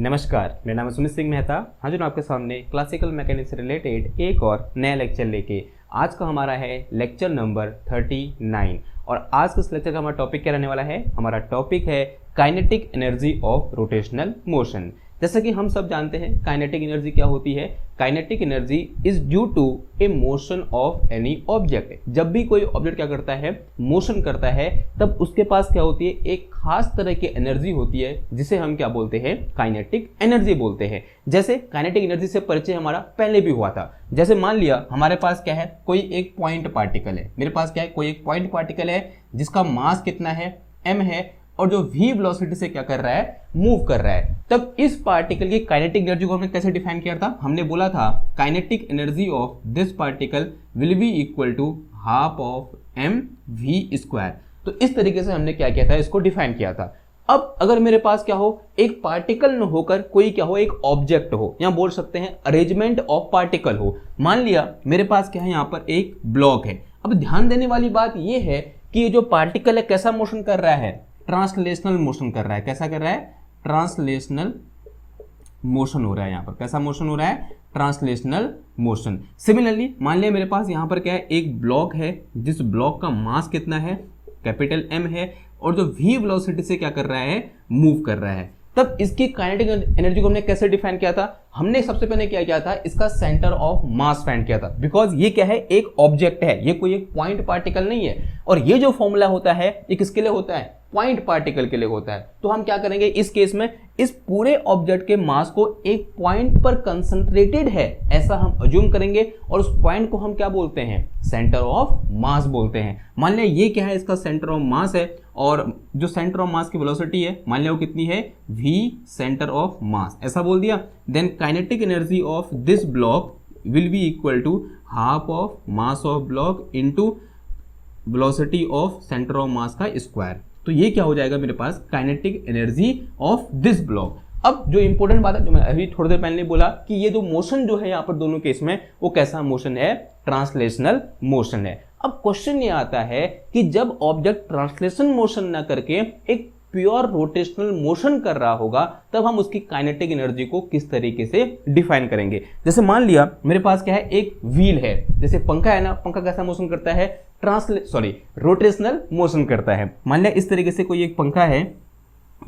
नमस्कार, मेरा नाम है सुमित सिंह मेहता। हाजिर हूँ आपके सामने क्लासिकल मैकेनिक्स से रिलेटेड एक और नया लेक्चर लेके। आज का हमारा है लेक्चर नंबर 39 और आज के इस लेक्चर का हमारा टॉपिक क्या रहने वाला है। हमारा टॉपिक है kinetic energy of rotational motion. जैसा कि हम सब जानते हैं काइनेटिक एनर्जी क्या होती है। Kinetic energy is due to a motion of any object. जब भी कोई ऑब्जेक्ट क्या करता है, मोशन करता है, तब उसके पास क्या होती है, एक खास तरह की एनर्जी होती है जिसे हम क्या बोलते हैं, काइनेटिक एनर्जी बोलते हैं। जैसे काइनेटिक एनर्जी से परिचय हमारा पहले भी हुआ था। जैसे मान लिया हमारे पास क्या है, कोई एक पॉइंट पार्टिकल है। मेरे पास क्या है, कोई एक पॉइंट पार्टिकल है जिसका मास कितना है, m है, और जो v वेलोसिटी से क्या कर रहा है, मूव कर रहा है। तब इस पार्टिकल की काइनेटिक एनर्जी को हमने कैसे डिफाइन किया था, हमने बोला था kinetic energy of this particle will be equal to half of m v square. तो इस तरीके से हमने क्या किया था, इसको डिफाइन किया था। अब अगर मेरे पास क्या हो, एक पार्टिकल न होकर कोई क्या हो, एक ऑब्जेक्ट हो, या बोल सकते हैं अरेंजमेंट ऑफ पार्टिकल हो। मान लिया मेरे पास क्या है, यहाँ पर एक ब्लॉक है। अब ध्यान देने वाली बात यह है कि ये जो पार्टिकल है कैसा मोशन कर रहा है, ट्रांसलेशनल मोशन कर रहा है। कैसा कर रहा है, ट्रांसलेशनल मोशन हो रहा है। यहाँ पर कैसा मोशन हो रहा है, ट्रांसलेशनल मोशन। सिमिलरली मान लिया मेरे पास यहाँ पर क्या है, एक ब्लॉक है जिस ब्लॉक का मास कितना है, कैपिटल M है, और जो v वेलोसिटी से क्या कर रहा है, मूव कर रहा है। तब इसकी काइनेटिक एनर्जी को हमने कैसे डिफाइन किया था, हमने सबसे पहले क्या किया था, इसका सेंटर ऑफ मास फाइंड किया था। बिकॉज ये क्या है, एक ऑब्जेक्ट है, ये कोई एक पॉइंट पार्टिकल नहीं है। और ये जो फॉर्मूला होता है ये किसके लिए होता है, पॉइंट पार्टिकल के लिए होता है। तो हम क्या करेंगे इस केस में, इस पूरे ऑब्जेक्ट के मास को एक पॉइंट पर कंसंट्रेटेड है ऐसा हम अज्यूम करेंगे, और उस पॉइंट को हम क्या बोलते हैं, सेंटर ऑफ मास बोलते हैं। मान लिया ये क्या है, इसका सेंटर ऑफ मास है, और जो सेंटर ऑफ मास की वेलोसिटी है मान लिया वो कितनी है, v सेंटर ऑफ मास, ऐसा बोल दिया। Then kinetic energy of this block will be equal to half of mass of block into velocity of centre of mass का स्क्वायर। तो ये क्या हो जाएगा मेरे पास, kinetic energy of this block. अब जो इंपॉर्टेंट बात है, जो मैं अभी थोड़ी देर पहले बोला कि ये जो मोशन जो है यहाँ पर दोनों केस में, वो कैसा मोशन है, ट्रांसलेशनल मोशन है। अब क्वेश्चन ये आता है कि जब ऑब्जेक्ट ट्रांसलेशन मोशन ना करके एक प्योर रोटेशनल मोशन कर रहा होगा, तब हम उसकी काइनेटिक एनर्जी को किस तरीके से डिफाइन करेंगे। जैसे मान लिया मेरे पास क्या है, एक व्हील है, जैसे पंखा है ना, पंखा कैसा मोशन करता है, रोटेशनल मोशन करता है। मान लिया इस तरीके से कोई एक पंखा है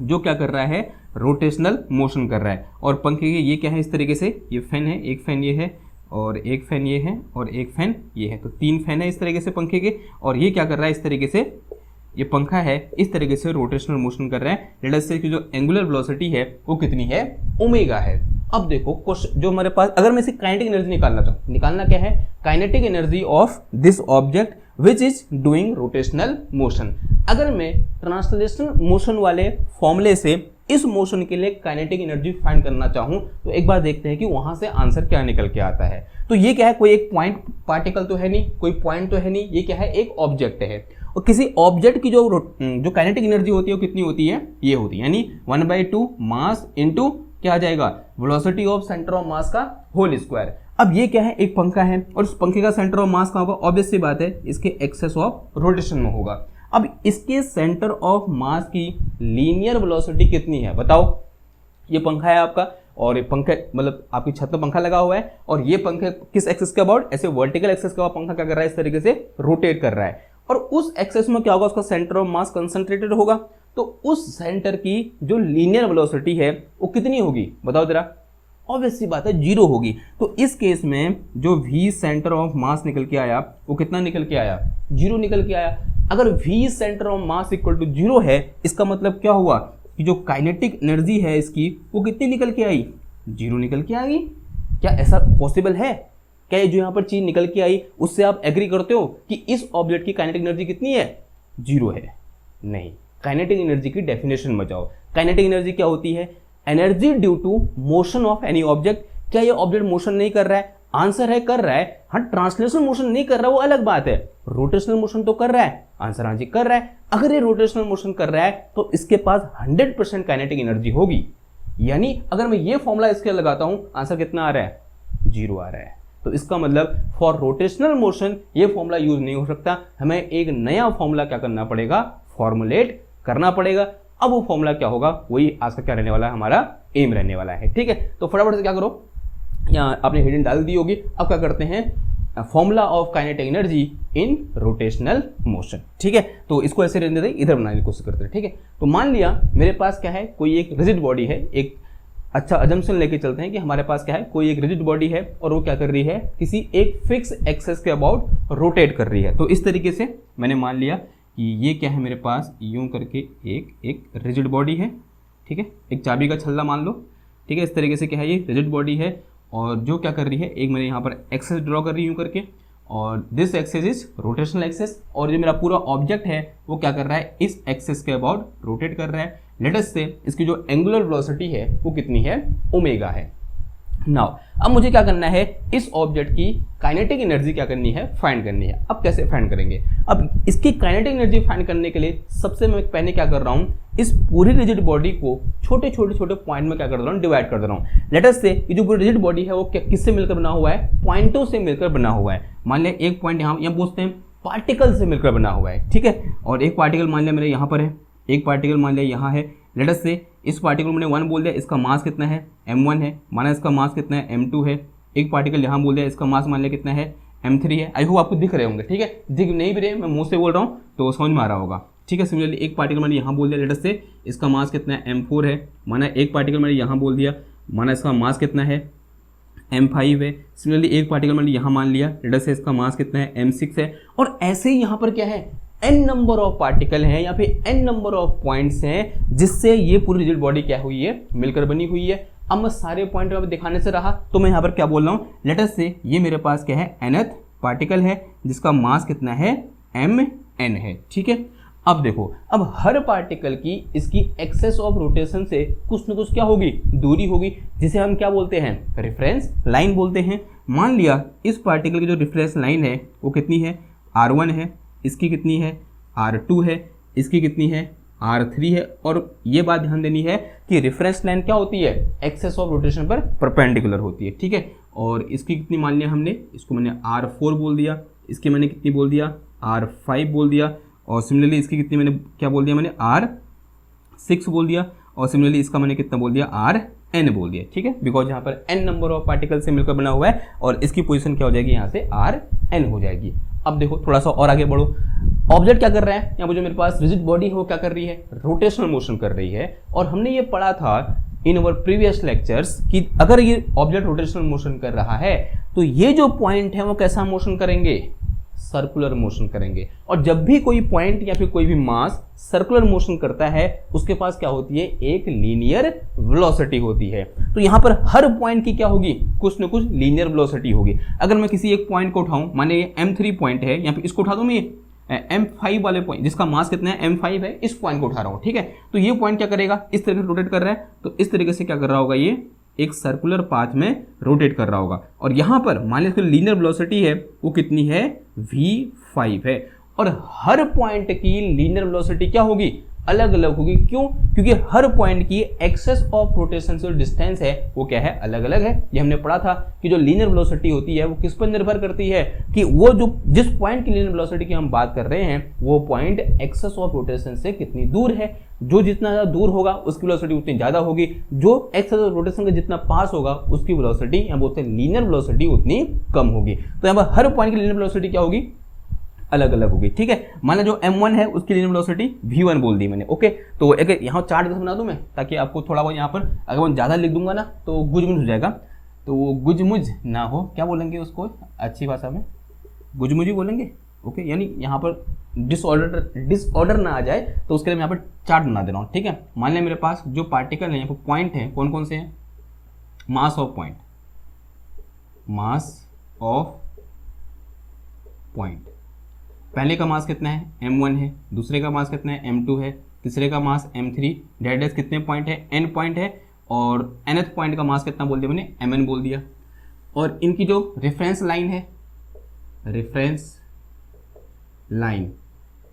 जो क्या कर रहा है, रोटेशनल मोशन कर रहा है। और पंखे के ये क्या है, इस तरीके से ये फैन है, एक फैन ये है, और एक फैन ये है, और एक फैन ये है। तो 3 फैन है इस तरीके से पंखे के, और ये क्या कर रहा है, इस तरीके से ये पंखा है इस तरीके से रोटेशनल मोशन कर रहा है। लेट अस से कि जो एंगुलर वेलोसिटी है वो कितनी है, ओमेगा है। अब देखो क्वेश्चन जो हमारे पास, अगर मैं इसकी काइनेटिक एनर्जी निकालना चाहूँ, निकालना क्या है, kinetic energy of this object which is doing rotational motion. अगर मैं ट्रांसलेशनल मोशन वाले फॉर्मूले से इस मोशन के लिए काइनेटिक एनर्जी फाइंड करना चाहूं, तो एक बार देखते हैं कि वहां से आंसर क्या निकल के आता है। तो ये क्या है, कोई एक पॉइंट पार्टिकल तो है नहीं, कोई पॉइंट तो है नहीं, ये क्या है, एक ऑब्जेक्ट है। और किसी ऑब्जेक्ट की जो काइनेटिक एनर्जी होती है वो कितनी होती है, ये होती है, यानी 1/2 मास इंटू क्या आ जाएगा, velocity of centre of mass का होल स्क्वायर। अब ये क्या है, एक पंखा है, और उस पंखे का सेंटर ऑफ मास कहाँ होगा, ऑब्वियस सी बात है इसके एक्सेस ऑफ रोटेशन में होगा। अब इसके सेंटर ऑफ मास की लीनियर वेलोसिटी कितनी है, बताओ। ये पंखा है आपका, और ये पंखे मतलब आपकी छत पर पंखा लगा हुआ है, और ये पंखे किस एक्सेस के अबाउट, ऐसे वर्टिकल एक्सेस के अबाउट पंखा क्या कर रहा है, इस तरीके से रोटेट कर रहा है। और उस एक्सेस में क्या होगा, उसका सेंटर ऑफ मास कंसंट्रेटेड होगा। तो उस सेंटर की जो लीनियर वेलोसिटी है वो कितनी होगी, बताओ जरा। ऑब्वियस सी बात है, 0 होगी। तो इस केस में जो v सेंटर ऑफ मास निकल के आया वो कितना निकल के आया, 0 निकल के आया। अगर v centre of mass equal to 0 है, इसका मतलब क्या हुआ कि जो काइनेटिक एनर्जी है इसकी वो कितनी निकल के आई, 0 निकल के आ गई। क्या ऐसा पॉसिबल है, क्या ये जो यहाँ पर चीज निकल के आई उससे आप एग्री करते हो कि इस ऑब्जेक्ट की काइनेटिक एनर्जी कितनी है, 0 है? नहीं। काइनेटिक एनर्जी की डेफिनेशन बचाओ। काइनेटिक एनर्जी क्या होती है, energy due to motion of any object. क्या ये ऑब्जेक्ट मोशन नहीं कर रहा है, आंसर है कर रहा है। हाँ, ट्रांसलेशनल मोशन नहीं कर रहा वो अलग बात है, रोटेशनल मोशन तो कर रहा है, आंसर हाँ जी कर रहा है। अगर ये रोटेशनल मोशन कर रहा है तो इसके पास 100% काइनेटिक एनर्जी होगी। यानी अगर मैं ये फॉर्मूला इसके लगाता हूं, आंसर कितना आ रहा है, 0 आ रहा है। तो इसका मतलब फॉर रोटेशनल मोशन ये फॉर्मूला यूज नहीं हो सकता, हमें एक नया फॉर्मूला क्या करना पड़ेगा, फॉर्मुलेट करना पड़ेगा। अब वो फॉर्मूला क्या होगा, वही आज का क्या रहने वाला है, हमारा एम रहने वाला है। ठीक है, तो फटाफट से क्या करो, यहाँ आपने हेडिंग डाल दी होगी। अब क्या करते हैं, formula of kinetic energy in rotational motion. ठीक है, तो इसको ऐसे रहने देते, इधर बनाने की कोशिश करते हैं। ठीक है, तो मान लिया मेरे पास क्या है, कोई एक रिजिड बॉडी है, एक अच्छा अजम्पशन लेके चलते हैं कि हमारे पास क्या है, कोई एक रिजिड बॉडी है और वो क्या कर रही है, किसी एक फिक्स एक्सेस के अबाउट रोटेट कर रही है। तो इस तरीके से मैंने मान लिया कि ये क्या है, मेरे पास यूं करके एक रिजिड बॉडी है। ठीक है, एक चाबी का छल्ला मान लो। ठीक है, इस तरीके से क्या है, ये रिजिड बॉडी है और जो क्या कर रही है, एक मैंने यहाँ पर एक्सेस ड्रॉ कर रही हूँ करके, और this axis is rotational axis, और जो मेरा पूरा ऑब्जेक्ट है वो क्या कर रहा है, इस एक्सेस के अबाउट रोटेट कर रहा है। लेट अस से इसकी जो एंगुलर वेलोसिटी है वो कितनी है, ओमेगा है। नाउ अब मुझे क्या करना है, इस ऑब्जेक्ट की काइनेटिक एनर्जी क्या करनी है, फाइंड करनी है। अब कैसे फाइंड करेंगे, अब इसकी काइनेटिक एनर्जी फाइंड करने के लिए सबसे मैं पहले क्या कर रहा हूँ, इस पूरी रिजिड बॉडी को छोटे छोटे पॉइंट में क्या कर रहा हूँ, डिवाइड कर दे रहा हूँ। लेट अस से ये जो पूरी रिजिड बॉडी है वो किससे मिलकर बना हुआ है, पॉइंटों से मिलकर बना हुआ है। मान लिया एक पॉइंट यहाँ पूछते हैं पार्टिकल से मिलकर बना हुआ है। ठीक है, और एक पार्टिकल मान लिया मेरे यहाँ पर है, एक पार्टिकल मान लिया यहाँ है। लेट अस से इस पार्टिकल मैंने 1 बोल दिया, इसका मास कितना है, m1 है, माना इसका मास कितना है, m2 है। एक पार्टिकल यहाँ बोल दिया, इसका मास मान लिया कितना है, m3 है। आई होप आपको दिख रहे होंगे। ठीक है, दिख नहीं भी रहे, मैं मुंह से बोल रहा हूँ तो समझ में आ रहा होगा। ठीक है, सिमिलरली एक पार्टिकल मैंने यहाँ बोल दिया, लेट अस से इसका मास कितना है, m4 है, माना एक पार्टिकल मैंने यहाँ बोल दिया, माना इसका मास कितना है, m5 है। सिमिलरली एक पार्टिकल मैंने यहाँ मान लिया, लेट अस से इसका मास कितना है, m6 है। और ऐसे ही यहाँ पर क्या है, n नंबर ऑफ पार्टिकल हैं या फिर n नंबर ऑफ पॉइंट्स हैं जिससे ये पूरी रिजिड बॉडी क्या हुई है, मिलकर बनी हुई है। अब मैं सारे पॉइंट दिखाने से रहा तो मैं यहाँ पर क्या बोल रहा हूँ, लेट अस से ये मेरे पास क्या है, nth पार्टिकल है जिसका मास कितना है, mn है। ठीक है, अब देखो, अब हर पार्टिकल की इसकी एक्सेस ऑफ रोटेशन से कुछ न कुछ क्या होगी, दूरी होगी, जिसे हम क्या बोलते हैं, रेफरेंस लाइन बोलते हैं। मान लिया इस पार्टिकल की जो रेफरेंस लाइन है वो कितनी है, r1 है, इसकी कितनी है, r2 है, इसकी कितनी है, r3 है। और ये बात ध्यान देनी है कि रेफरेंस लाइन क्या होती है, एक्सेस ऑफ रोटेशन पर परपेंडिकुलर होती है। ठीक है, और इसकी कितनी मान लिया हमने, इसको मैंने r4 बोल दिया, इसकी मैंने कितनी बोल दिया, r5 बोल दिया, और सिमिलरली इसकी कितनी मैंने क्या बोल दिया, मैंने r6 बोल दिया, और सिमिलरली इसका मैंने कितना बोल दिया, rn बोल दिया। ठीक है, बिकॉज यहाँ पर n नंबर ऑफ पार्टिकल से मिलकर बना हुआ है और इसकी पोजीशन क्या हो जाएगी, यहाँ से rn हो जाएगी। अब देखो थोड़ा सा और आगे बढ़ो, ऑब्जेक्ट क्या कर रहा है, यहाँ पर जो मेरे पास रिजिड बॉडी है वो क्या कर रही है, रोटेशनल मोशन कर रही है। और हमने ये पढ़ा था इन अवर प्रीवियस लेक्चर्स कि अगर ये ऑब्जेक्ट रोटेशनल मोशन कर रहा है तो ये जो पॉइंट है वो कैसा मोशन करेंगे, सर्कुलर मोशन करेंगे। और जब भी कोई पॉइंट या फिर कोई भी मास सर्कुलर मोशन करता है उसके पास क्या होती है, एक लीनियर वेलोसिटी होती है। तो यहाँ पर हर पॉइंट की क्या होगी, कुछ न कुछ लीनियर वेलोसिटी होगी। अगर मैं किसी एक पॉइंट को उठाऊं, माने ये m3 पॉइंट है, या फिर इसको उठा दूं मैं m5 वाले पॉइंट जिसका मास कितना है, m5 है, इस पॉइंट को उठा रहा हूँ। ठीक है, तो ये पॉइंट क्या करेगा, इस तरीके से रोटेट कर रहा है, तो इस तरीके से क्या कर रहा होगा, ये एक सर्कुलर पाथ में रोटेट कर रहा होगा। और यहाँ पर मान लीजिए लीनियर वेलोसिटी है वो कितनी है, v5 है। और हर पॉइंट की लीनियर वेलोसिटी क्या होगी, अलग अलग होगी। क्यों, क्योंकि हर पॉइंट की एक्सेस ऑफ रोटेशन से डिस्टेंस है वो क्या है, अलग अलग है। ये हमने पढ़ा था कि जो लीनियर वेलोसिटी होती है वो किस पर निर्भर करती है, कि वो जो जिस पॉइंट की लीनियर वेलोसिटी की हम बात कर रहे हैं वो पॉइंट एक्सेस ऑफ रोटेशन से कितनी दूर है। जो जितना ज़्यादा दूर होगा उसकी वेलोसिटी उतनी ज़्यादा होगी, जो एक्सेस ऑफ रोटेशन के जितना पास होगा उसकी वेलोसिटी या बोलते हैं लीनियर वेलोसिटी उतनी कम होगी। तो यहाँ पर हर पॉइंट की लीनियर वेलोसिटी क्या होगी, अलग अलग होगी। ठीक है, मान लो जो m1 है उसकी लीनियर वेलोसिटी v1 बोल दी मैंने। ओके, तो एक यहाँ चार्ट बना दूं मैं ताकि आपको थोड़ा बहुत यहाँ पर, अगर मैं ज़्यादा लिख दूंगा ना तो गुजमुज हो जाएगा, तो वो गुजमुज ना हो, क्या बोलेंगे उसको अच्छी भाषा में, गुजमुज ही बोलेंगे। ओके, यानी यहाँ पर डिसऑर्डर ना आ जाए तो उसके लिए मैं यहाँ पर चार्ट बना दे रहा हूँ। ठीक है, मान लिया मेरे पास जो पार्टिकल है यहाँ पर पॉइंट है, कौन कौन से हैं, mass of point, mass of point, पहले का मास कितना है, m1 है, दूसरे का मास कितना है, m2 है, तीसरे का मास m3, डेट कितने पॉइंट है, n पॉइंट है, और nth पॉइंट का मास कितना बोल दिया मैंने, mn बोल दिया। और इनकी जो रेफरेंस लाइन है, रेफरेंस लाइन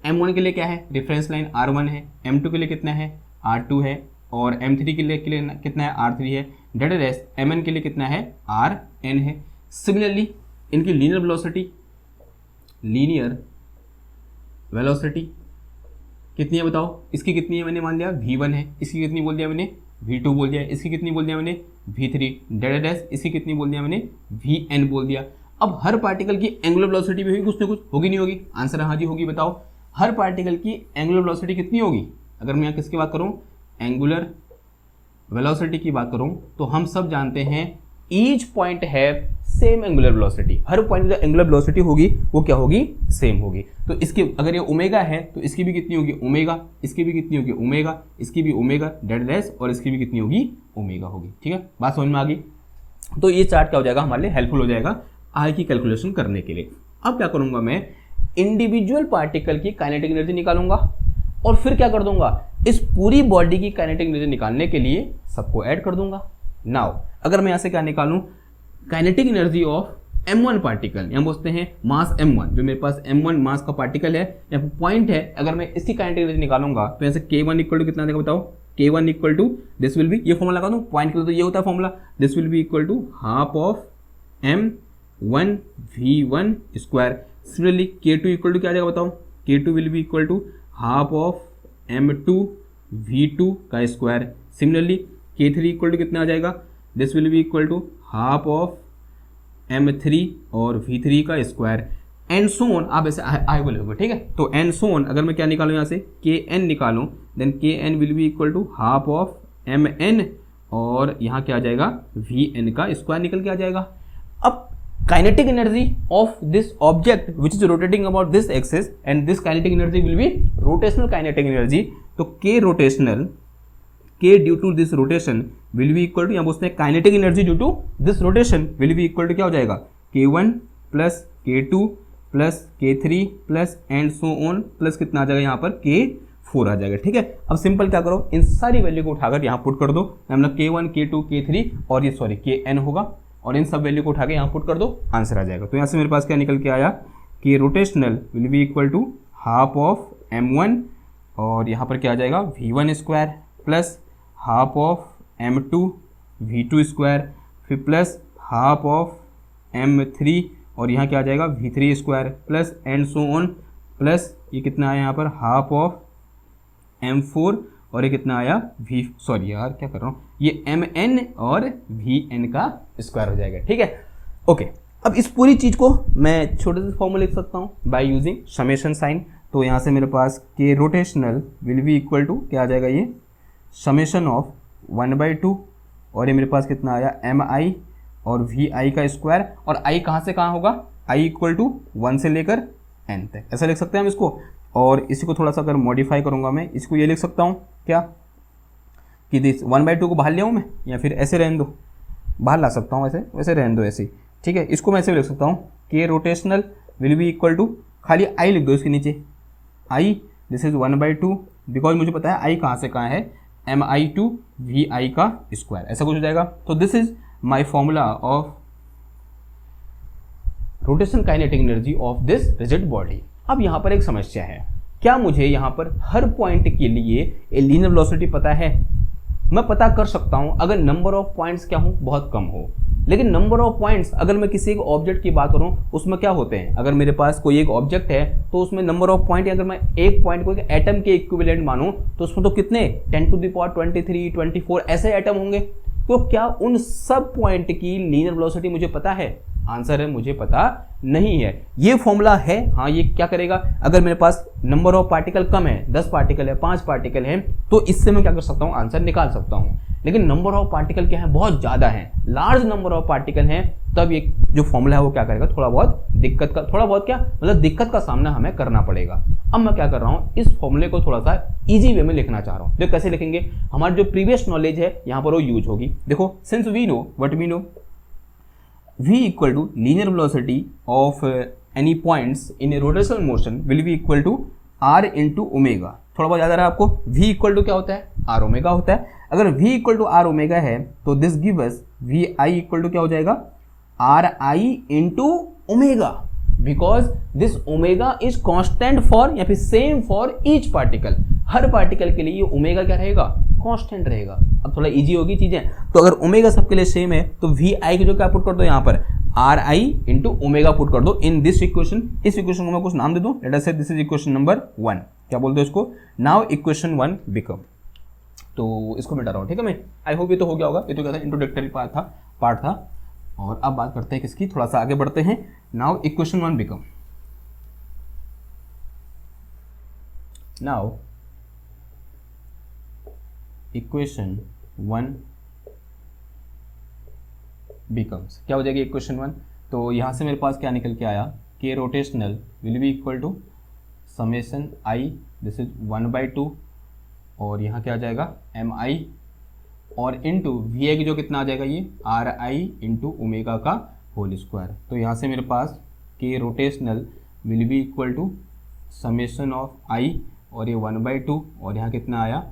m1 के लिए क्या है, रेफरेंस लाइन r1 है, m2 के लिए कितना है, r2 है, और m3 के लिए कितना है, r3 है, डेट mn के लिए कितना है, rn है। सिमिलरली इनकी लीनियर वेलोसिटी कितनी है बताओ, इसकी कितनी है मैंने मान लिया V1 है, इसकी कितनी बोल दिया मैंने V2 बोल दिया, इसकी कितनी बोल दिया मैंने V3 डैश, इसकी कितनी बोल दिया मैंने Vn बोल दिया। अब हर पार्टिकल की एंगुलर वेलोसिटी भी होगी कुछ ना कुछ, होगी नहीं होगी, आंसर हाँ जी होगी। बताओ हर पार्टिकल की एंगुलर वेलोसिटी कितनी होगी, अगर मैं यहाँ किसकी बात करूँ एंगुलर वेलोसिटी की बात करूँ तो हम सब जानते हैं ईच पॉइंट है सेम एंगुलर वेलोसिटी, हर पॉइंट जो एंगुलर वेलोसिटी होगी वो क्या होगी सेम होगी। तो इसकी अगर ये ओमेगा है तो इसकी भी कितनी होगी ओमेगा, इसकी भी कितनी होगी ओमेगा, इसकी भी ओमेगा डैश और इसकी भी कितनी होगी ओमेगा होगी। ठीक है, बात समझ में आ गई। तो ये चार्ट क्या हो जाएगा हमारे लिए हेल्पफुल हो जाएगा आई की कैलकुलेशन करने के लिए। अब क्या करूंगा मैं इंडिविजुअल पार्टिकल की काइनेटिक एनर्जी निकालूंगा और फिर क्या कर दूंगा इस पूरी बॉडी की काइनेटिक एनर्जी निकालने के लिए सबको ऐड कर दूंगा। नाउ अगर मैं यहाँ से क्या निकालूं kinetic energy of m1 particle, यहाँ बोलते हैं मास m1, जो मेरे पास m1 मास का पार्टिकल है या पॉइंट है, अगर मैं इसकी काइनेटिक एनर्जी निकालूंगा तो यहाँ से k1 इक्वल टू कितना देगा बताओ, k1 equal to this will be, ये फॉर्मूला लगा दूं पॉइंट के लिए तो ये होता है formula, this will be equal to half of m1 v1 square. Similarly k2 equal to क्या आ जाएगा बताओ, k2 will be equal to half of m2 v2 का square. Similarly k3 equal to कितना आ जाएगा, this will be equal to half of m3 और v3 का स्क्वायर एंड सो ऑन। आप ऐसे आई बोलोगे ठीक है, तो एंड सो ऑन अगर मैं क्या निकालूं यहाँ से kn निकालूं then kn will be equal to half of mn और यहाँ क्या आ जाएगा vn का स्क्वायर निकल के आ जाएगा। अब kinetic energy of this object which is rotating about this axis and this kinetic energy will be rotational kinetic energy, तो k rotational k due to this rotation will be equal to, यहाँ बोलते हैं kinetic energy due to this rotation will be equal to क्या हो जाएगा k1 plus k2 plus k3 plus and so on plus कितना आ जाएगा यहाँ पर k4 आ जाएगा। ठीक है, अब सिंपल क्या करो इन सारी वैल्यू को उठाकर यहाँ पुट कर दो, मतलब k1 k2 k3 और ये सॉरी kn होगा और इन सब वैल्यू को उठा के यहाँ पुट कर दो, आंसर आ जाएगा। तो यहाँ से मेरे पास क्या निकल के आया कि rotational will be equal to half of m1 और यहाँ पर क्या आ जाएगा v1 square plus half of m2 v2 square फिर प्लस हाफ ऑफ m3 और यहाँ क्या आ जाएगा v3 square plus and so on plus ये कितना आया यहाँ पर हाफ ऑफ m4 और ये कितना आया सॉरी यार क्या कर रहा हूँ ये mn और vn का स्क्वायर हो जाएगा। ठीक है, ओके। अब इस पूरी चीज़ को मैं छोटे से फॉर्मूला लिख सकता हूँ बाय यूजिंग समेशन साइन। तो यहाँ से मेरे पास k rotational will be equal to क्या आ जाएगा ये समेशन ऑफ 1/2 और ये मेरे पास कितना आया mi और vi का स्क्वायर और i कहाँ से कहाँ होगा i इक्वल टू 1 से लेकर n तक, ऐसा लिख सकते हैं हम इसको। और इसी को थोड़ा सा अगर मॉडिफाई करूँगा मैं इसको ये लिख सकता हूँ क्या कि दिस 1/2 को बाहर ले आऊँ मैं या फिर ऐसे रहने दो, बाहर ला सकता हूँ वैसे रहने दो ऐसे। ठीक है, इसको मैं ऐसे लिख सकता हूँ k rotational will be equal to खाली i लिख दो इसके नीचे i, दिस इज 1/2 बिकॉज मुझे पता है i कहाँ से कहाँ है mi टू vi का स्क्वायर, ऐसा कुछ हो जाएगा। तो this is my formula of rotation kinetic energy of this rigid body. अब यहाँ पर एक समस्या है, क्या मुझे यहाँ पर हर पॉइंट के लिए ए लीनियर वेलोसिटी पता है? मैं पता कर सकता हूँ अगर नंबर ऑफ पॉइंट्स क्या हो बहुत कम हो, लेकिन नंबर ऑफ पॉइंट्स अगर मैं किसी एक ऑब्जेक्ट की बात करूँ उसमें क्या होते हैं, अगर मेरे पास कोई एक ऑब्जेक्ट है तो उसमें नंबर ऑफ पॉइंट, अगर मैं एक पॉइंट को एक एटम के इक्विवेलेंट मानूं तो उसमें तो कितने 10⁻23 24 ऐसे एटम होंगे। तो क्या उन सब पॉइंट की लीनियर वेलोसिटी मुझे पता है? आंसर है मुझे पता नहीं है। ये फॉर्मूला है, हाँ ये क्या करेगा, अगर मेरे पास नंबर ऑफ पार्टिकल कम है 10 पार्टिकल है 5 पार्टिकल है तो इससे मैं क्या कर सकता हूँ आंसर निकाल सकता हूँ। लेकिन नंबर ऑफ पार्टिकल क्या है बहुत ज़्यादा है, लार्ज नंबर ऑफ पार्टिकल हैं, तब ये जो फॉर्मूला है वो क्या करेगा थोड़ा बहुत दिक्कत का सामना हमें करना पड़ेगा। अब मैं क्या कर रहा हूँ इस फॉर्मूले को थोड़ा सा इजी वे में लिखना चाह रहा हूँ। जो कैसे लिखेंगे, हमारी जो प्रीवियस नॉलेज है यहाँ पर वो यूज होगी। देखो since we know what we know v equal to linear velocity of any points in a rotational motion will be equal to r into omega. थोड़ा बहुत याद आ रहा है आपको, v इक्वल टू क्या होता है r ओमेगा होता है। अगर v equal to r omega है तो this give us vi equal to क्या हो जाएगा ri into omega, because this omega is constant for या फिर सेम फॉर ईच पार्टिकल। हर पार्टिकल के लिए ये ओमेगा क्या रहेगा कांस्टेंट रहेगा। अब थोड़ा इजी होगी चीजें, तो अगर ओमेगा सबके लिए सेम है तो vi की जो क्या पुट कर दो यहाँ पर ri इंटू ओमेगा पुट कर दो इन दिस इक्वेशन। इस इक्वेशन को मैं कुछ नाम दे दूं, लेट अस से दिस इज इक्वेशन नंबर 1। क्या बोलते हैं इसको, नाउ इक्वेशन 1 बिकम। तो इसको मिटा रहा हूँ, ठीक है। मैं आई होप ये तो हो गया होगा, ये तो क्या था, इंट्रोडक्टरी पार्ट था। और अब बात करते हैं किसकी, थोड़ा सा आगे बढ़ते हैं। Now equation 1 become, now equation 1 becomes, क्या हो जाएगी इक्वेशन 1। तो यहाँ से मेरे पास क्या निकल के आया कि rotational will be equal to summation I, this is 1/2, और यहाँ क्या आ जाएगा एम आई, और इंटू वी आई जो कितना आ जाएगा ये आर आई इंटू ओमेगा का होल स्क्वायर। तो यहाँ से मेरे पास के rotational will be equal to summation of I, और ये 1/2, और यहाँ कितना आया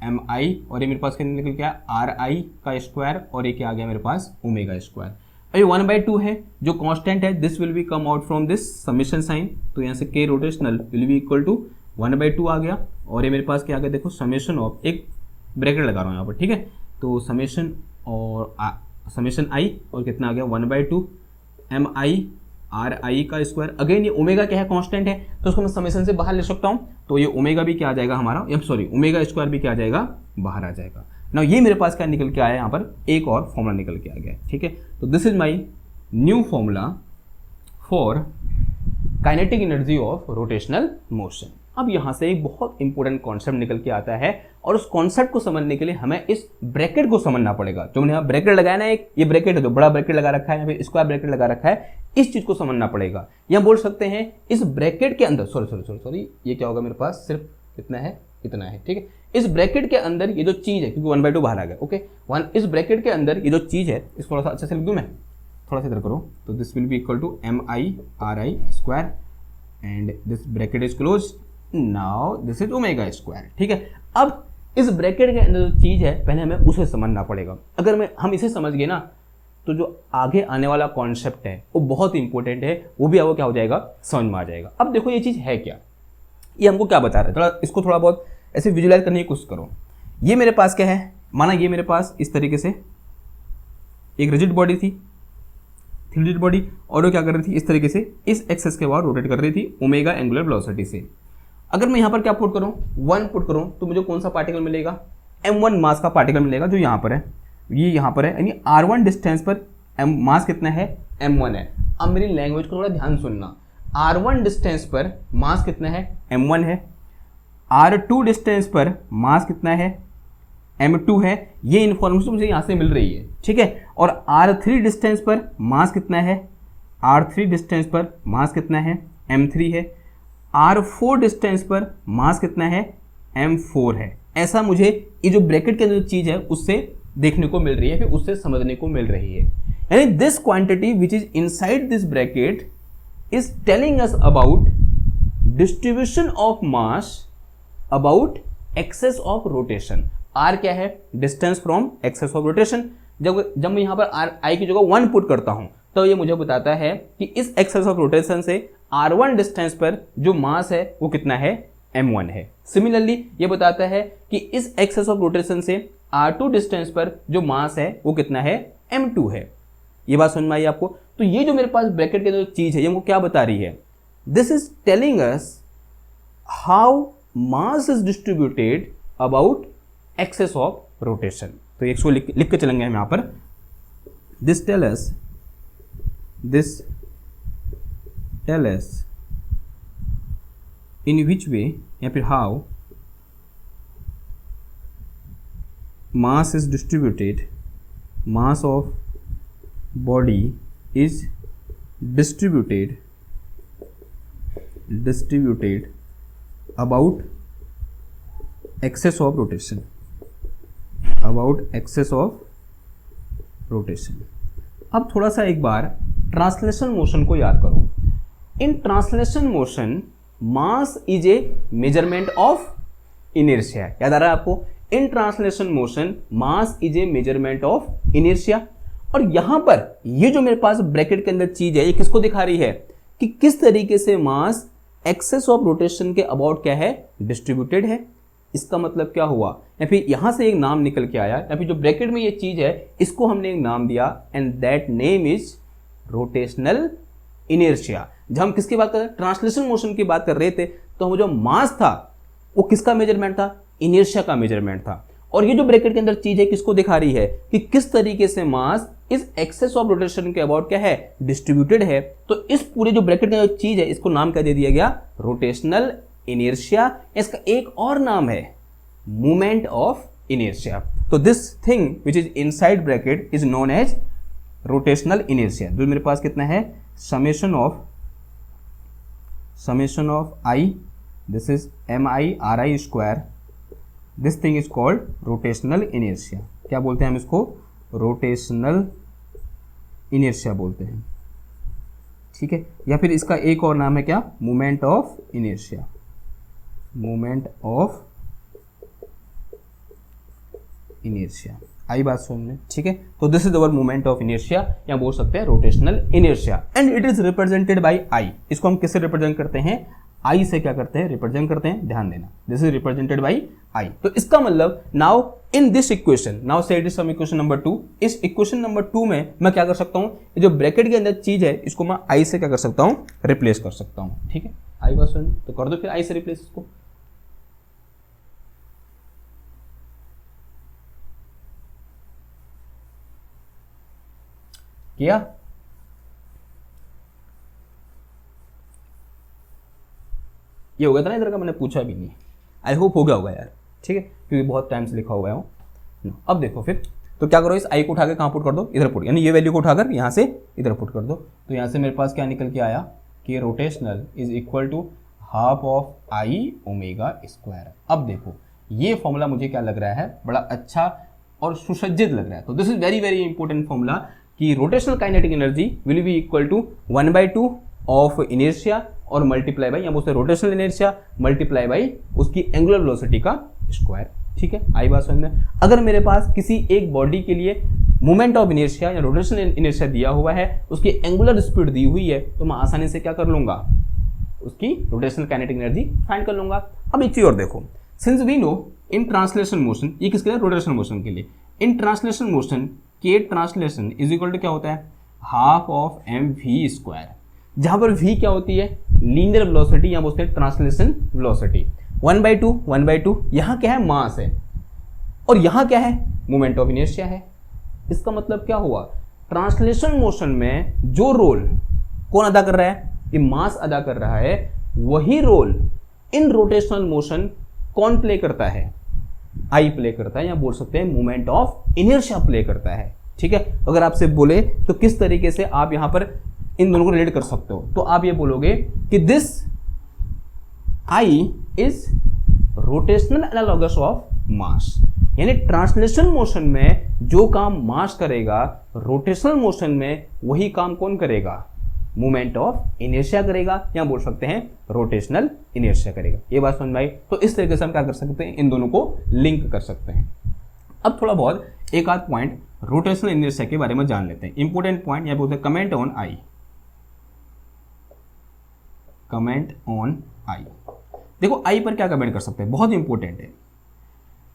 एम आई, और ये मेरे पास कितना निकल गया आर आई का स्क्वायर, और ये क्या आ गया मेरे पास ओमेगा स्क्वायर। अब ये 1/2 है जो कांस्टेंट है, this will be come out from this summation sign. तो यहाँ से K rotational will be equal to 1/2 आ गया, और ये मेरे पास क्या आ गया देखो समेशन ऑफ, एक ब्रैकेट लगा रहा हूँ यहाँ पर, ठीक है। तो समेशन और समेशन आई, और कितना आ गया 1/2 एम आई आर आई का स्क्वायर। अगेन ये ओमेगा क्या है कांस्टेंट है, तो उसको मैं समेशन से बाहर ले सकता हूँ, तो ये ओमेगा भी क्या आ जाएगा हमारा, सॉरी ओमेगा स्क्वायर भी क्या आ जाएगा बाहर आ जाएगा ना। ये मेरे पास क्या निकल के आया यहाँ पर, एक और फॉर्मूला निकल के आ गया, ठीक है। तो this is my new formula for kinetic energy of rotational motion. अब यहाँ से एक बहुत इंपॉर्टेंट कॉन्सेप्ट निकल के आता है, और उस कॉन्सेप्ट को समझने के लिए हमें इस ब्रैकेट को समझना पड़ेगा। जो मैंने यहाँ ब्रैकेट लगाया ना, एक ये ब्रैकेट है जो बड़ा ब्रैकेट लगा रखा है, यहाँ पे स्क्वायर ब्रैकेट लगा रखा है, इस चीज को समझना पड़ेगा। या बोल सकते हैं इस ब्रैकेट के अंदर, सॉरी ये क्या होगा मेरे पास, सिर्फ कितना है इतना है, ठीक है। इस ब्रैकेट के अंदर ये जो चीज है, क्योंकि 1/2 बाहर आ गया, ओके, इस ब्रैकेट के अंदर ये जो चीज है, इसको थोड़ा सा अच्छे से लिख दूं मैं, थोड़ा सा इधर करो। तो this will be equal to M I R I square, and this bracket is close, now this is omega square, ठीक है। अब इस ब्रैकेट के अंदर जो चीज है पहले हमें उसे समझना पड़ेगा। अगर हम इसे समझ गए ना, तो जो आगे आने वाला कॉन्सेप्ट है वो बहुत इंपॉर्टेंट है, वो भी आपको क्या हो जाएगा समझ में आ जाएगा। अब देखो ये चीज है क्या, ये हमको क्या बता रहा है, थोड़ा इसको थोड़ा बहुत ऐसे विजुलाइज करने की कोशिश करो। ये मेरे पास क्या है, माना ये मेरे पास इस तरीके से एक रिजिड बॉडी थी, रिजिड बॉडी, और वो क्या कर रही थी इस तरीके से इस एक्सेस के बाद रोटेट कर रही थी ओमेगा एंगुलर वेलोसिटी से। अगर मैं यहाँ पर क्या पुट करूँ 1 पुट करूँ, तो मुझे कौन सा पार्टिकल मिलेगा, m1 मास का पार्टिकल मिलेगा, जो यहाँ पर है, ये यहाँ पर है, यानी r1 डिस्टेंस पर मास कितना है m1 है। अब मेरी लैंग्वेज को थोड़ा ध्यान सुनना, r1 डिस्टेंस पर मास कितना है m1 है, r2 डिस्टेंस पर मास कितना है m2 है। ये इन्फॉर्मेशन मुझे यहाँ से मिल रही है, ठीक है। और r3 डिस्टेंस पर मास कितना है, r3 डिस्टेंस पर मास कितना है m3 है, r4 डिस्टेंस पर मास कितना है m4 है। ऐसा मुझे ये जो ब्रैकेट के अंदर जो चीज है उससे देखने को मिल रही है, फिर उससे समझने को मिल रही है। यानी this quantity which is inside this bracket is telling us about distribution of mass about axis of rotation. r क्या है, distance from axis of rotation. जब मैं यहाँ पर r i की जगह 1 पुट करता हूँ, तो ये मुझे बताता है कि इस एक्सेस ऑफ रोटेशन से r1 डिस्टेंस पर जो मास है वो कितना है m1 है। सिमिलरली ये बताता है कि इस एक्सेस ऑफ रोटेशन से r2 डिस्टेंस पर जो मास है वो कितना है m2 है। ये बात समझ में आई आपको। तो ये जो मेरे पास ब्रैकेट के अंदर चीज है ये हमको क्या बता रही है, this is telling us how mass is distributed about axis of rotation. तो इसको लिख के चलेंगे हम यहाँ पर, दिस टेल अस इन विच वे, या फिर how mass is distributed, mass of body is distributed about excess of rotation, अब थोड़ा सा एक बार ट्रांसलेशन मोशन को याद करो। इन translation motion mass is a measurement of inertia. याद आ रहा है आपको, इन translation motion mass is a measurement of inertia. और यहां पर ये जो मेरे पास ब्रैकेट के अंदर चीज है ये किसको दिखा रही है कि किस तरीके से मास एक्सेस ऑफ रोटेशन के अबाउट क्या है डिस्ट्रीब्यूटेड है। इसका मतलब क्या हुआ, या फिर यहां से एक नाम निकल के आया, या फिर जो ब्रैकेट में ये चीज है इसको हमने एक नाम दिया, and that name is rotational inertia. जब हम किसकी बात कर रहे हैं, ट्रांसलेशन मोशन की बात कर रहे थे, तो वो जो मास था वो किसका मेजरमेंट था? इनर्शिया का मेजरमेंट था। और ये जो ब्रैकेट के अंदर चीज है किसको दिखा रही है कि किस तरीके से मास इस एक्सेस ऑफ रोटेशन के अबाउट क्या है, डिस्ट्रीब्यूटेड है। तो इस पूरे जो ब्रैकेट में जो चीज है इसको नाम क्या दे दिया गया? Rotational inertia. इसका एक और नाम है मोमेंट ऑफ इनर्शिया। तो this thing which is inside bracket is known as rotational inertia. जो मेरे पास कितना है? Summation of I, this is MI/RI square, this thing is called rotational inertia. क्या बोलते हैं हम इसको? रोटेशनल इनर्शिया बोलते हैं, ठीक है। या फिर इसका एक और नाम है क्या? Moment of inertia, moment of inertia. आई बात समझ में, ठीक है। तो this is our moment of inertia, या बोल सकते हैं rotational inertia, and it is represented by I. इसको हम किससे रिप्रेजेंट करते हैं? आई से क्या करते हैं? रिप्रेजेंट करते हैं। ध्यान देना, this is represented by I. तो इसका मतलब now in this equation, now say it is some equation number 2। इस इक्वेशन नंबर 2 में मैं क्या कर सकता हूं? ये जो ब्रैकेट के अंदर चीज है इसको मैं आई से क्या कर सकता हूं? रिप्लेस कर सकता हूं, ठीक है। आई बात सुन, तो कर दो फिर आई से रिप्लेस इसको। किया? ये हो गया था ना इधर का? मैंने पूछा भी नहीं, आई होप हो गया होगा यार, ठीक है, क्योंकि बहुत टाइम से लिखा हुआ है वो। अब देखो फिर, तो क्या करो, इस आई को उठा के कहाँ पुट कर दो? इधर पुट, यानी ये वैल्यू को उठाकर यहाँ से इधर पुट कर दो। तो यहाँ से मेरे पास क्या निकल के आया कि rotational is equal to half of I omega square. अब देखो ये फॉर्मूला मुझे क्या लग रहा है? बड़ा अच्छा और सुसज्जित लग रहा है। तो this is very very important formula कि rotational kinetic energy will be equal to 1/2 of inertia और मल्टीप्लाई बाई, यहाँ बोलते हैं रोटेशनल इनर्शिया मल्टीप्लाई बाई उसकी एंगुलर वेलोसिटी का स्क्वायर, ठीक है। आई बात समझ में? अगर मेरे पास किसी एक बॉडी के लिए मोमेंट ऑफ इनर्शिया या रोटेशनल इनर्शिया दिया हुआ है, उसकी एंगुलर स्पीड दी हुई है, तो मैं आसानी से क्या कर लूंगा? उसकी रोटेशनल काइनेटिक एनर्जी फाइंड कर लूंगा। अब एक चीज और देखो, since we know in translation motion, ये किसके लिए? रोटेशनल मोशन के लिए। इन ट्रांसलेशन मोशन के ट्रांसलेशन इज इक्वल टू क्या होता है? हाफ ऑफ mv स्क्वायर, जहां पर v क्या होती है? लीनियर वेलोसिटी, या बोलते हैं ट्रांसलेशन वेलोसिटी। 1/2 यहां क्या है? मास है, और यहां क्या है? मोमेंट ऑफ इनर्शिया है। इसका मतलब क्या हुआ? ट्रांसलेशन मोशन में जो रोल कौन अदा कर रहा है? ये मास अदा कर रहा है। वही रोल इन रोटेशनल मोशन कौन प्ले करता है? आई प्ले करता है, या बोल सकते हैं मोमेंट ऑफ इनर्शिया प्ले करता है, ठीक है। अगर आपसे बोले तो किस तरीके से आप यहां पर इन दोनों को रिलेट कर सकते हो, तो आप ये बोलोगे कि this I is rotational analogous of mass, यानी ट्रांसलेशन मोशन में जो काम मास करेगा, रोटेशनल मोशन में वही काम कौन करेगा? मोमेंट ऑफ इनर्शिया करेगा, या बोल सकते हैं रोटेशनल इनर्शिया करेगा। ये बात समझ में आई? तो इस तरीके से हम क्या कर सकते हैं? इन दोनों को लिंक कर सकते हैं। अब थोड़ा बहुत एक आध पॉइंट रोटेशनल इनर्शिया के बारे में जान लेते हैं। इंपॉर्टेंट पॉइंट या बोलते हैं comment on I, comment on I. देखो आई पर क्या कमेंट कर सकते हैं? बहुत इंपॉर्टेंट है।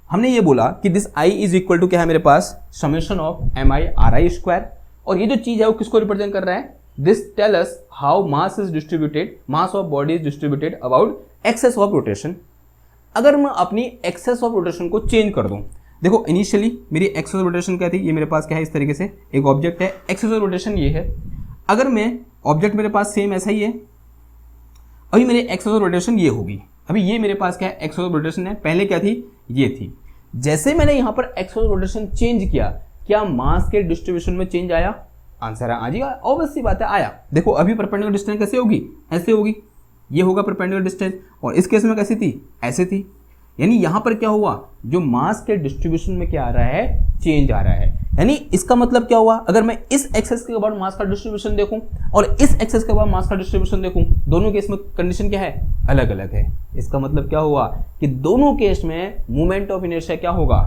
हमने ये बोला कि this I is equal to क्या है मेरे पास? समेशन ऑफ MI/RI स्क्वायर, और ये जो चीज है वो किसको रिप्रेजेंट कर रहा है? This tell us how mass is distributed, mass of body is distributed about axis of rotation. अगर मैं अपनी एक्सेस ऑफ रोटेशन को चेंज कर दूं, देखो इनिशियली मेरी एक्सेस ऑफ रोटेशन क्या थी? ये मेरे पास क्या है? इस तरीके से एक ऑब्जेक्ट है, एक्सेस ऑफ रोटेशन ये है। अगर मैं ऑब्जेक्ट मेरे पास सेम ऐसा ही है, अभी मेरी एक्सेस ऑफ रोटेशन ये होगी। अभी ये मेरे पास क्या है? एक्सेस ऑफ रोटेशन है, पहले क्या थी? ये थी। जैसे मैंने यहां पर एक्सेस ऑफ रोटेशन चेंज किया, क्या मास के डिस्ट्रीब्यूशन में चेंज आया? आंसर है हाँ जी, ऑब्वियस सी बात है आया। देखो अभी परपेंडिकुलर डिस्टेंस कैसे होगी? ऐसे होगी, ये होगा परपेंडिकुलर डिस्टेंस, और इस केस में कैसी थी? ऐसे थी। यानी यहां पर क्या हुआ? जो मास के डिस्ट्रीब्यूशन में क्या आ रहा है? चेंज आ रहा है। यानी इसका मतलब क्या हुआ? अगर मैं इस एक्सेस के बाद मास का डिस्ट्रीब्यूशन देखूं और इस एक्सेस के बाद मास का डिस्ट्रीब्यूशन देखूं, दोनों केस में कंडीशन क्या है? अलग अलग है। इसका मतलब क्या हुआ कि दोनों केस में मोमेंट ऑफ इनर्शिया क्या होगा?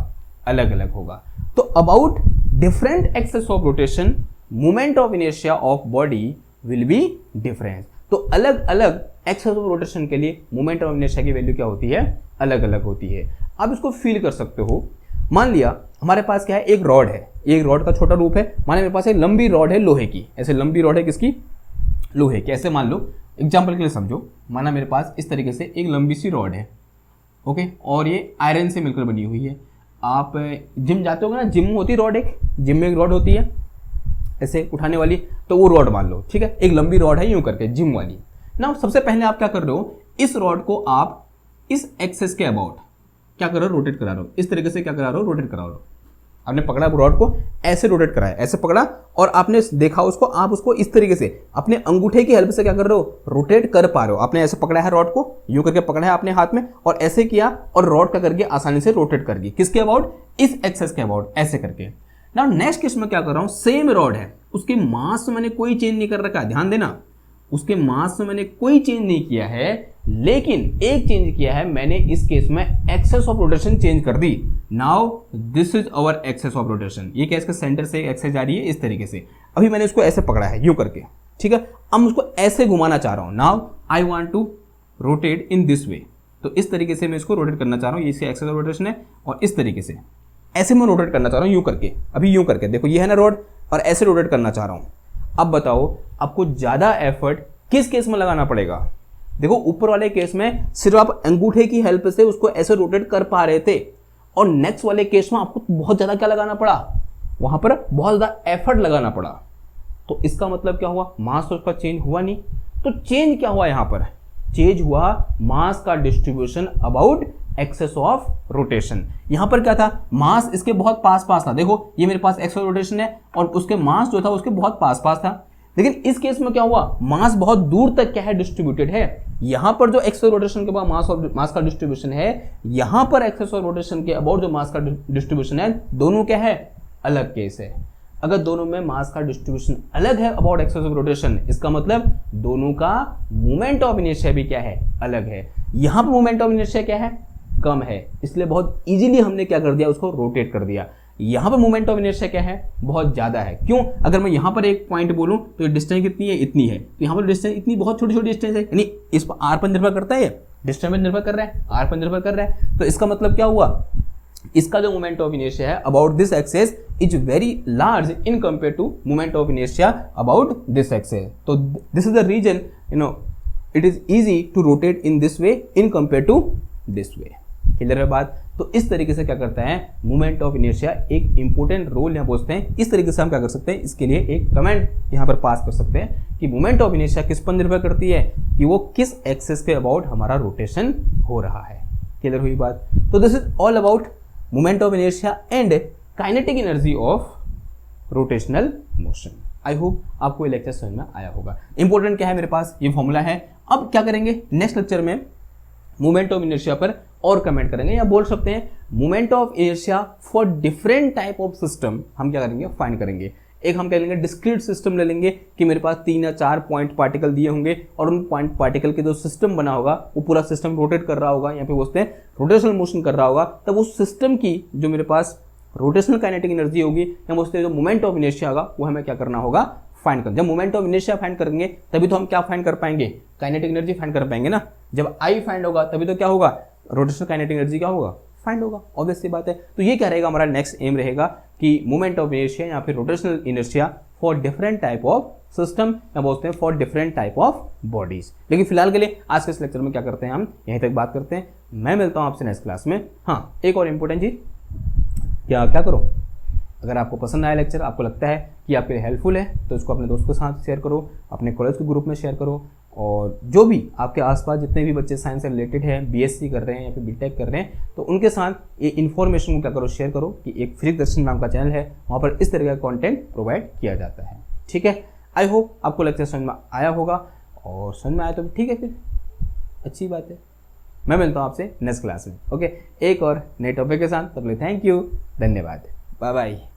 अलग अलग होगा। तो about different axis of rotation moment of inertia of body will be different. तो अलग अलग एक्सेस ऑफ रोटेशन के लिए मोमेंट ऑफ इनर्शिया की वैल्यू क्या होती है? अलग अलग होती है। आप इसको फील कर सकते हो। मान लिया हमारे पास क्या है? एक रॉड है, एक रॉड का छोटा रूप है। माने मेरे पास एक लंबी रॉड है लोहे की, ऐसे लंबी रॉड है किसकी? लोहे की। ऐसे मान लो, एग्जाम्पल के लिए समझो, माना मेरे पास इस तरीके से एक लंबी सी रॉड है, ओके, और ये आयरन से मिलकर बनी हुई है। आप जिम जाते होगे ना, जिम होती रॉड, एक जिम में एक रॉड होती है ऐसे उठाने वाली, तो वो रॉड मान लो, ठीक है, एक लंबी रॉड है यूं करके जिम वाली ना। सबसे पहले आप क्या कर रहे हो, इस रॉड को आप इस एक्सेस के अबाउट क्या कर रहे हो, रोटेट करा रहे हो, इस तरीके से क्या करा रहे हो, रोटेट करा रहे हो। आपने पकड़ा रॉड को ऐसे रोटेट कराया, ऐसे पकड़ा और आपने देखा उसको, आप उसको इस तरीके से अपने अंगूठे की हेल्प से क्या कर रहे हो, रोटेट कर पा रहे हो। आपने ऐसे पकड़ा है रॉड को, यूं करके पकड़ा है अपने हाथ में और ऐसे किया और रॉड का करके आसानी से रोटेट कर दी, किसके अबाउट, इस एक्सेस के अबाउट, ऐसे करके। नाउ नेक्स्ट केस में क्या कर रहा हूं, सेम रॉड है, उसके मास में मैंने कोई चेंज नहीं कर रखा, ध्यान देना, उसके मास में मैंने कोई चेंज नहीं किया है, लेकिन एक चेंज किया है मैंने, इस केस में एक्सेस ऑफ रोटेशन चेंज कर दी। Now this is our axis of rotation, ये क्या इसके सेंटर से एक्सेस जा रही है इस तरीके से। अभी मैंने इसको ऐसे पकड़ा है यूं करके, ठीक है, अब उसको ऐसे घुमाना चाह रहा हूं। Now I want to rotate in this way, तो इस तरीके से मैं इसको रोटेट करना चाह रहा हूं, ये इसका एक्सेस ऑफ रोटेशन है, और इस तरीके से ऐसे मैं रोटेट करना चाह रहा हूं यूं करके। अभी यूं करके देखो, ये है ना रोड, और ऐसे रोटेट करना चाह रहा हूं। अब बताओ आपको ज्यादा एफर्ट किस केस में लगाना पड़ेगा। देखो ऊपर वाले केस में सिर्फ आप अंगूठे की हेल्प से उसको ऐसे रोटेट कर पा रहे थे, और नेक्स्ट वाले केस में आपको बहुत ज्यादा क्या लगाना पड़ा, वहां पर बहुत ज्यादा एफर्ट लगाना पड़ा। तो इसका मतलब क्या हुआ, मास तो उसका चेंज हुआ नहीं। तो चेंज क्या हुआ, यहां पर चेंज हुआ मास का distribution about axis of rotation. यहां पर क्या था, मास इसके बहुत पास पास था, देखो ये मेरे पास एक्सेस ऑफ रोटेशन है और उसके मास जो था उसके बहुत पास पास था। लेकिन इस केस में क्या हुआ, मास बहुत दूर तक क्या है, डिस्ट्रीब्यूटेड है। यहां पर जो एक्सेस ऑफ रोटेशन के बाद मास का डिस्ट्रीब्यूशन है, यहां पर एक्सेस ऑफ रोटेशन के अबाउट जो मास का डिस्ट्रीब्यूशन है, दोनों क्या है, अलग केस है। अगर दोनों में मास का डिस्ट्रीब्यूशन अलग है अबाउट एक्सेस ऑफ रोटेशन, इसका मतलब दोनों का मोमेंट ऑफ इनर्शिया भी क्या है, अलग है। यहां पर मोमेंट ऑफ इनर्शिया क्या है, कम है, इसलिए बहुत इजीली हमने क्या कर दिया, उसको रोटेट कर दिया। यहां पर मोमेंट ऑफ इनर्शिया क्या है, बहुत ज्यादा है। क्यों, अगर मैं यहां पर एक पॉइंट बोलूं तो डिस्टेंस कितनी है, इतनी है, तो यहां पर डिस्टेंस इतनी बहुत छोटी छोटी डिस्टेंस है, यानी इस पर आर पर निर्भर करता है, डिस्टेंस पर निर्भर कर रहा है, आर पर निर्भर कर रहा है। तो इसका मतलब क्या हुआ, इसका जो मोमेंट ऑफ इनर्शिया है about this axis is very large in compare to moment of inertia about this axis. तो this is the reason it is easy to rotate in this way in compare to this way. Clear है बात। तो इस तरीके से क्या करता है, मोमेंट ऑफ इनर्शिया एक इंपॉर्टेंट रोल यहाँ पूछते हैं। इस तरीके से हम क्या कर सकते हैं, इसके लिए एक कमेंट यहाँ पर पास कर सकते हैं कि मोमेंट ऑफ इनर्शिया किस पर निर्भर करती है, कि वो किस एक्सेस के अबाउट हमारा रोटेशन हो रहा है। क्लियर हुई बात। तो this is all about moment of inertia and kinetic energy of rotational motion. I hope आपको ये लेक्चर समझ में आया होगा। इंपॉर्टेंट क्या है, मेरे पास ये फॉर्मूला है। अब क्या करेंगे, नेक्स्ट लेक्चर में मोमेंट ऑफ इनर्शिया पर और कमेंट करेंगे, या बोल सकते हैं moment of inertia for different type of system हम क्या करेंगे, फाइंड करेंगे। एक हम कह लेंगे डिस्क्रीट सिस्टम ले लेंगे कि मेरे पास 3 या 4 पॉइंट पार्टिकल दिए होंगे और उन पॉइंट पार्टिकल के जो सिस्टम बना होगा वो पूरा सिस्टम रोटेट कर रहा होगा, यहाँ पे बोलते हैं रोटेशनल मोशन कर रहा होगा। तब उस सिस्टम की जो मेरे पास रोटेशनल काइनेटिक एनर्जी होगी, या बोलते हैं जो मोमेंट ऑफ इनर्शिया होगा, वो हमें क्या करना होगा, फाइंड कर। जब मोमेंट ऑफ इनर्शिया फाइंड करेंगे तभी तो हम क्या फाइंड कर पाएंगे, काइनेटिक एनर्जी फाइंड कर पाएंगे ना। जब आई फाइंड होगा तभी तो क्या होगा, रोटेशनल काइनेटिक एनर्जी क्या होगा, फाइंड होगा। ऑब्वियस सी बात है। तो ये क्या रहेगा, हमारा नेक्स्ट एम रहेगा कि मोमेंट ऑफ इनर्शिया या फिर rotational inertia for different type of system, या बोलते हैं for different type of bodies. लेकिन फिलहाल के लिए आज के इस लेक्चर में क्या करते हैं, हम यहीं तक बात करते हैं। मैं मिलता हूं आपसे नेक्स्ट क्लास में। हाँ, एक और इंपॉर्टेंट चीज, क्या करो, अगर आपको पसंद आया लेक्चर, आपको लगता है कि आपके लिए हेल्पफुल है, तो इसको अपने दोस्तों के साथ शेयर करो, अपने कॉलेज के ग्रुप में शेयर करो, और जो भी आपके आसपास जितने भी बच्चे साइंस से रिलेटेड हैं, बीएससी कर रहे हैं या फिर बीटेक कर रहे हैं, तो उनके साथ ये इन्फॉर्मेशन को क्या करो, शेयर करो कि एक फिजिक्स दर्शन नाम का चैनल है, वहाँ पर इस तरह का कंटेंट प्रोवाइड किया जाता है। ठीक है, आई होप आपको लेक्चर समझ में आया होगा, और समझ में आया तो ठीक है, फिर अच्छी बात है। मैं मिलता हूँ आपसे नेक्स्ट क्लास में। ओके, एक और नए टॉपिक के साथ। तब तक थैंक यू, धन्यवाद, बाय बाय।